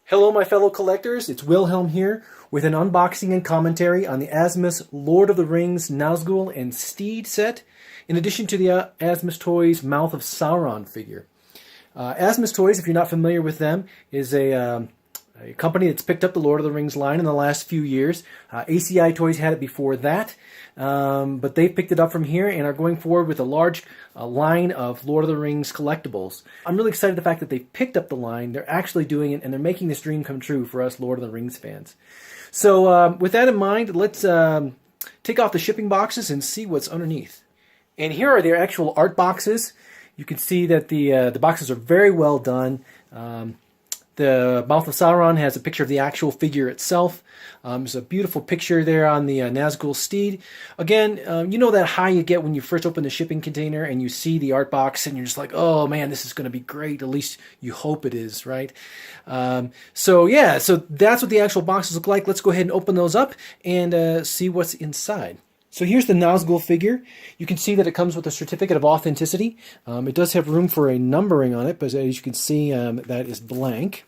Hello my fellow collectors, it's Wilhelm here with an unboxing and commentary on the ASMUS Lord of the Rings Nazgul and Steed set, in addition to the ASMUS Toys Mouth of Sauron figure. ASMUS Toys, if you're not familiar with them, is a company that's picked up the Lord of the Rings line in the last few years. ACI Toys had it before that, but they picked it up from here and are going forward with a large line of Lord of the Rings collectibles. I'm really excited the fact that they picked up the line, they're actually doing it, and they're making this dream come true for us Lord of the Rings fans. So with that in mind, let's take off the shipping boxes and see what's underneath. And here are their actual art boxes. You can see that the boxes are very well done. The Mouth of Sauron has a picture of the actual figure itself. There's a beautiful picture there on the Nazgul Steed. Again, you know that high you get when you first open the shipping container and you see the art box and you're just like, oh man, this is going to be great. At least you hope it is, right? So yeah, so that's what the actual boxes look like. Let's go ahead and open those up and see what's inside. So here's the Nazgul figure. You can see that it comes with a certificate of authenticity. It does have room for a numbering on it, but as you can see, that is blank.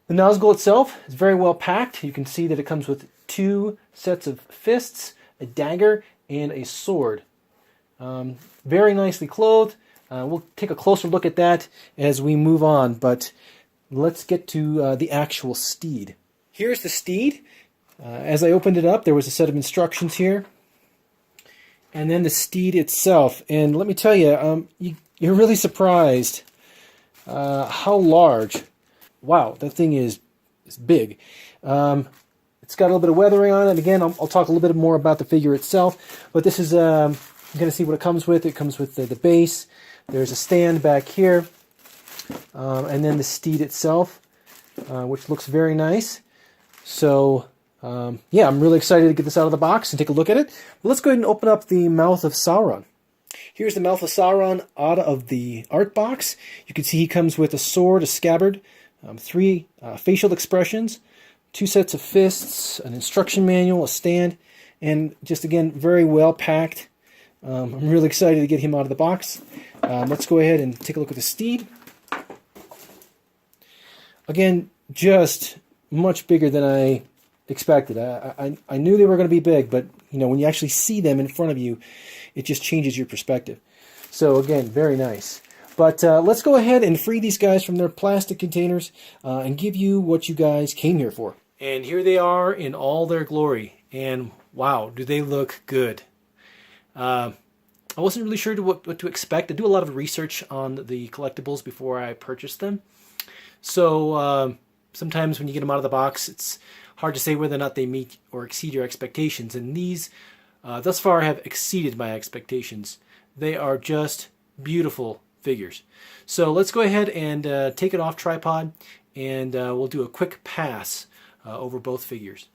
The Nazgul itself is very well packed. You can see that it comes with 2 sets of fists, a dagger, and a sword. Very nicely clothed. We'll take a closer look at that as we move on, but let's get to the actual steed. Here's the steed. As I opened it up, there was a set of instructions here, and then the steed itself. And let me tell you, you're really surprised how large. Wow, that thing is big. It's got a little bit of weathering on it. Again, I'll talk a little bit more about the figure itself, but this is you're going to see what it comes with. It comes with the base. There's a stand back here, and then the steed itself, which looks very nice. So. Yeah, I'm really excited to get this out of the box and take a look at it. But let's go ahead and open up the Mouth of Sauron. Here's the Mouth of Sauron out of the art box. You can see he comes with a sword, a scabbard, 3 facial expressions, 2 sets of fists, an instruction manual, a stand, and just again, very well packed. I'm really excited to get him out of the box. Let's go ahead and take a look at the steed. Again, just much bigger than I expected. I knew they were going to be big, but you know, when you actually see them in front of you, it just changes your perspective. So again, very nice. But let's go ahead and free these guys from their plastic containers and give you what you guys came here for. And here they are in all their glory. And wow, do they look good. I wasn't really sure what to expect. I do a lot of research on the collectibles before I purchase them. So sometimes when you get them out of the box, it's hard to say whether or not they meet or exceed your expectations. And these, thus far, have exceeded my expectations. They are just beautiful figures. So let's go ahead and take it off tripod, and we'll do a quick pass over both figures.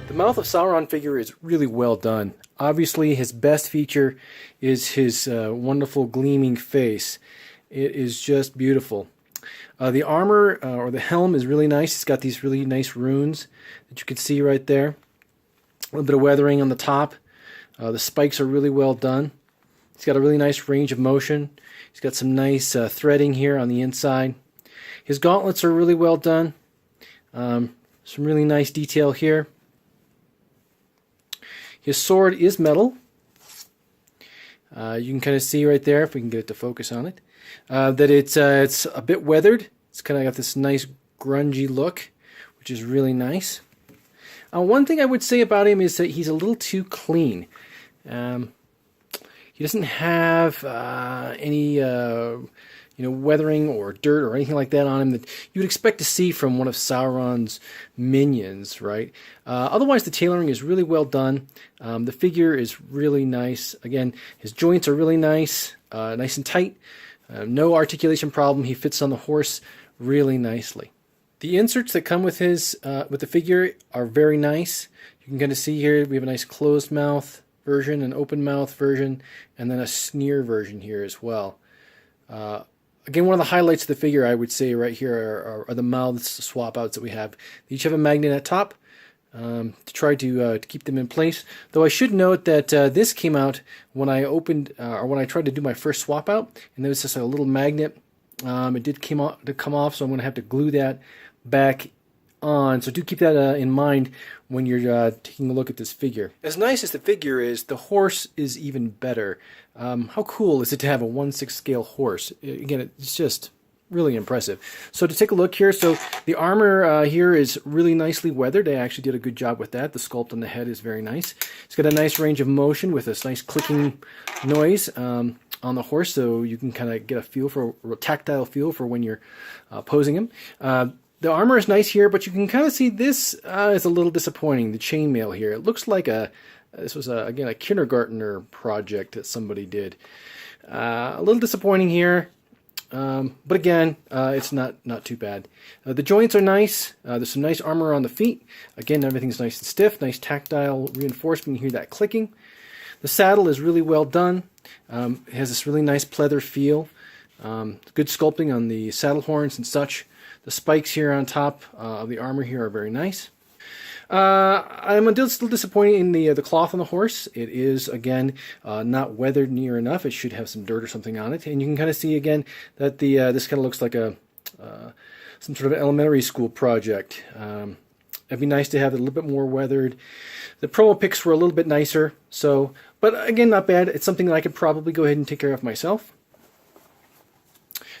The Mouth of Sauron figure is really well done. Obviously, his best feature is his wonderful gleaming face. It is just beautiful. The armor, or the helm, is really nice. It's got these really nice runes that you can see right there. A little bit of weathering on the top. The spikes are really well done. He's got a really nice range of motion. He's got some nice threading here on the inside. His gauntlets are really well done. Some really nice detail here. His sword is metal. You can kind of see right there, if we can get it to focus on it, that it's a bit weathered. It's kind of got this nice grungy look, which is really nice. One thing I would say about him is that he's a little too clean. He doesn't have any weathering or dirt or anything like that on him that you would expect to see from one of Sauron's minions, right? Otherwise, the tailoring is really well done. The figure is really nice. Again, his joints are really nice, nice and tight. No articulation problem. He fits on the horse really nicely. The inserts that come with the figure are very nice. You can kind of see here we have a nice closed mouth version, an open mouth version, and then a sneer version here as well. Again, one of the highlights of the figure, I would say, right here are the mouths swap outs that we have. They each have a magnet at top to try to keep them in place. Though I should note that this came out when I opened, or when I tried to do my first swap out, and there was just a little magnet. It did come off, so I'm going to have to glue that back on. So do keep that in mind when you're taking a look at this figure. As nice as the figure is, the horse is even better. How cool is it to have a 1/6 scale horse? Again, it's just really impressive. So to take a look here, so the armor here is really nicely weathered. They actually did a good job with that. The sculpt on the head is very nice. It's got a nice range of motion with this nice clicking noise on the horse, so you can kind of get a feel for a tactile feel for when you're posing him. The armor is nice here, but you can kind of see this is a little disappointing. The chainmail here, it looks like this was again a kindergartner project that somebody did. A little disappointing here. But again, it's not too bad. The joints are nice. There's some nice armor on the feet. Again, everything's nice and stiff. Nice tactile reinforcement. You hear that clicking. The saddle is really well done. It has this really nice pleather feel. Good sculpting on the saddle horns and such. The spikes here on top of the armor here are very nice. I'm still disappointed in the cloth on the horse. It is, again, not weathered near enough. It should have some dirt or something on it. And you can kind of see, again, that this kind of looks like some sort of elementary school project. It'd be nice to have it a little bit more weathered. The promo pics were a little bit nicer. But again, not bad. It's something that I could probably go ahead and take care of myself.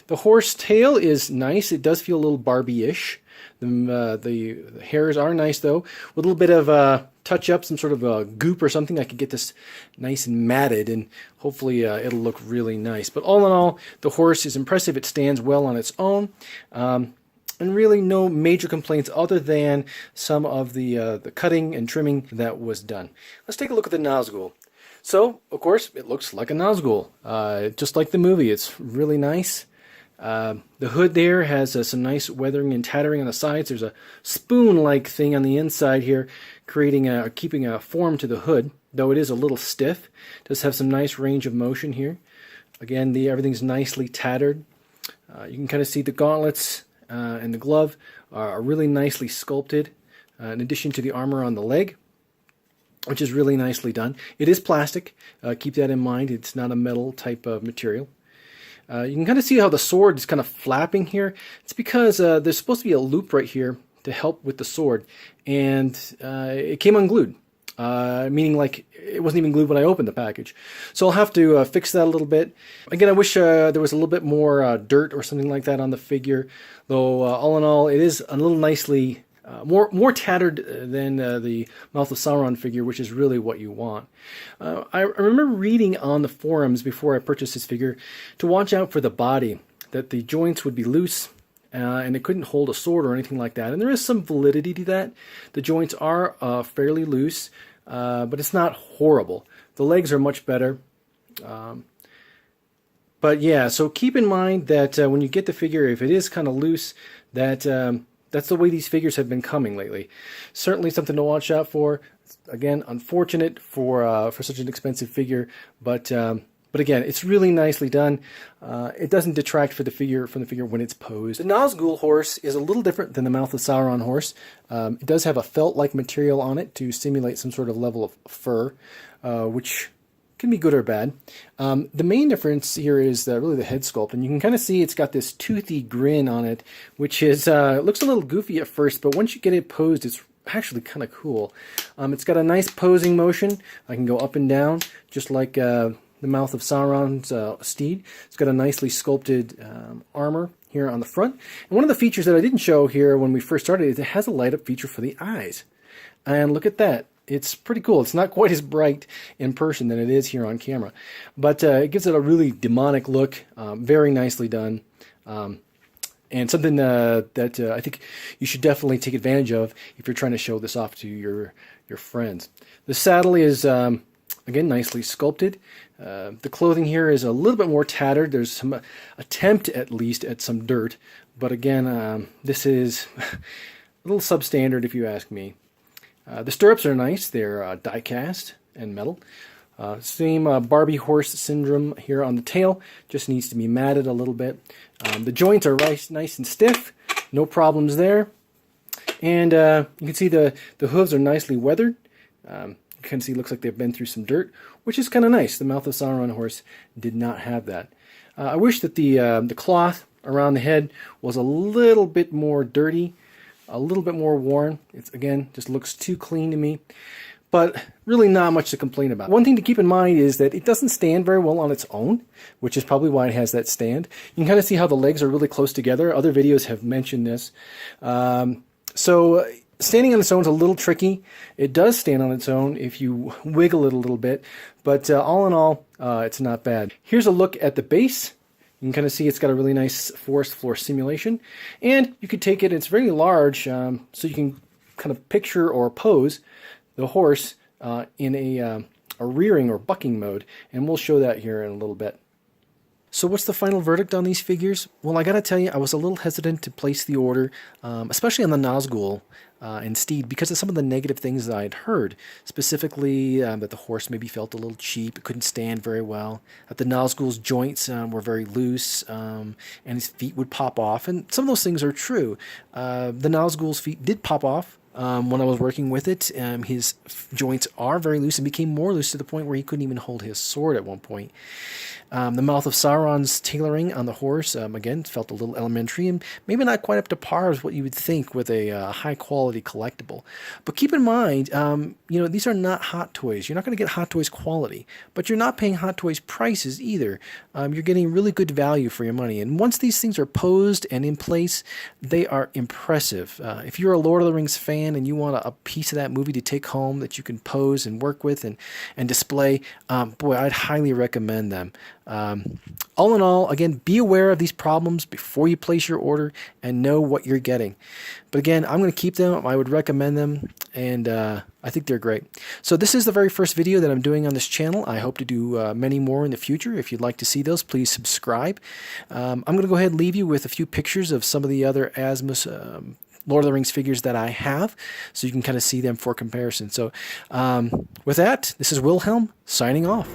The horse tail is nice. It does feel a little Barbie-ish. The hairs are nice, though. With a little bit of touch-up, some sort of goop or something, I could get this nice and matted, and hopefully it'll look really nice. But all in all, the horse is impressive. It stands well on its own. And really no major complaints other than some of the cutting and trimming that was done. Let's take a look at the Nazgul. So, of course, it looks like a Nazgul. Just like the movie, it's really nice. The hood there has some nice weathering and tattering on the sides. There's a spoon-like thing on the inside here, keeping a form to the hood, though it is a little stiff. It does have some nice range of motion here. Again, everything's nicely tattered. You can kind of see the gauntlets and the glove are really nicely sculpted, in addition to the armor on the leg, which is really nicely done. It is plastic. Keep that in mind. It's not a metal type of material. You can kind of see how the sword is kind of flapping here. It's because there's supposed to be a loop right here to help with the sword, and it came unglued, meaning like it wasn't even glued when I opened the package. So I'll have to fix that a little bit. Again, I wish there was a little bit more dirt or something like that on the figure, though all in all, it is a little nicely more tattered than the Mouth of Sauron figure, which is really what you want. I remember reading on the forums before I purchased this figure to watch out for the body, that the joints would be loose and it couldn't hold a sword or anything like that. And there is some validity to that. The joints are fairly loose, but it's not horrible. The legs are much better. But yeah, so keep in mind that when you get the figure, if it is kind of loose, that's the way these figures have been coming lately. Certainly something to watch out for. Again, unfortunate for such an expensive figure, but again, it's really nicely done. It doesn't detract from the figure when it's posed. The Nazgul horse is a little different than the Mouth of Sauron horse. It does have a felt-like material on it to simulate some sort of level of fur, which can be good or bad. The main difference here is really the head sculpt, and you can kind of see it's got this toothy grin on it, which is looks a little goofy at first, but once you get it posed, it's actually kind of cool. It's got a nice posing motion. I can go up and down, just like the Mouth of Sauron's Steed. It's got a nicely sculpted armor here on the front. And one of the features that I didn't show here when we first started is it has a light-up feature for the eyes. And look at that. It's pretty cool. It's not quite as bright in person than it is here on camera, but it gives it a really demonic look. Very nicely done, and something that I think you should definitely take advantage of if you're trying to show this off to your friends. The saddle is again nicely sculpted. The clothing here is a little bit more tattered. There's some attempt, at least, at some dirt, but again, this is a little substandard if you ask me. The stirrups are nice. They're die cast and metal. Same Barbie horse syndrome here on the tail, just needs to be matted a little bit. The joints are nice and stiff, no problems there. And you can see the hooves are nicely weathered. You can see it looks like they've been through some dirt, which is kind of nice. The Mouth of Sauron horse did not have that. I wish that the cloth around the head was a little bit more dirty, a little bit more worn. It's, again, just looks too clean to me. But really not much to complain about. One thing to keep in mind is that it doesn't stand very well on its own, which is probably why it has that stand. You can kind of see how the legs are really close together. Other videos have mentioned this. So standing on its own is a little tricky. It does stand on its own if you wiggle it a little bit, but all in all, it's not bad. Here's a look at the base. You can kind of see it's got a really nice forest floor simulation, and you could take it, it's very large, so you can kind of picture or pose the horse in a rearing or bucking mode, and we'll show that here in a little bit. So what's the final verdict on these figures? Well, I gotta tell you, I was a little hesitant to place the order, especially on the Nazgul and Steed, because of some of the negative things that I had heard. Specifically, that the horse maybe felt a little cheap, it couldn't stand very well, that the Nazgul's joints were very loose, and his feet would pop off, and some of those things are true. The Nazgul's feet did pop off. When I was working with it, his joints are very loose and became more loose to the point where he couldn't even hold his sword at one point. The Mouth of Sauron's tailoring on the horse, again, felt a little elementary and maybe not quite up to par as what you would think with a high-quality collectible. But keep in mind, you know, these are not Hot Toys. You're not going to get Hot Toys quality, but you're not paying Hot Toys prices either. You're getting really good value for your money. And once these things are posed and in place, they are impressive. If you're a Lord of the Rings fan, and you want a piece of that movie to take home that you can pose and work with and display, boy, I'd highly recommend them. All in all, again, be aware of these problems before you place your order and know what you're getting. But again, I'm going to keep them. I would recommend them, and I think they're great. So this is the very first video that I'm doing on this channel. I hope to do many more in the future. If you'd like to see those, please subscribe. I'm going to go ahead and leave you with a few pictures of some of the other ASMUS Lord of the Rings figures that I have, so you can kind of see them for comparison. So with that, this is Wilhelm signing off.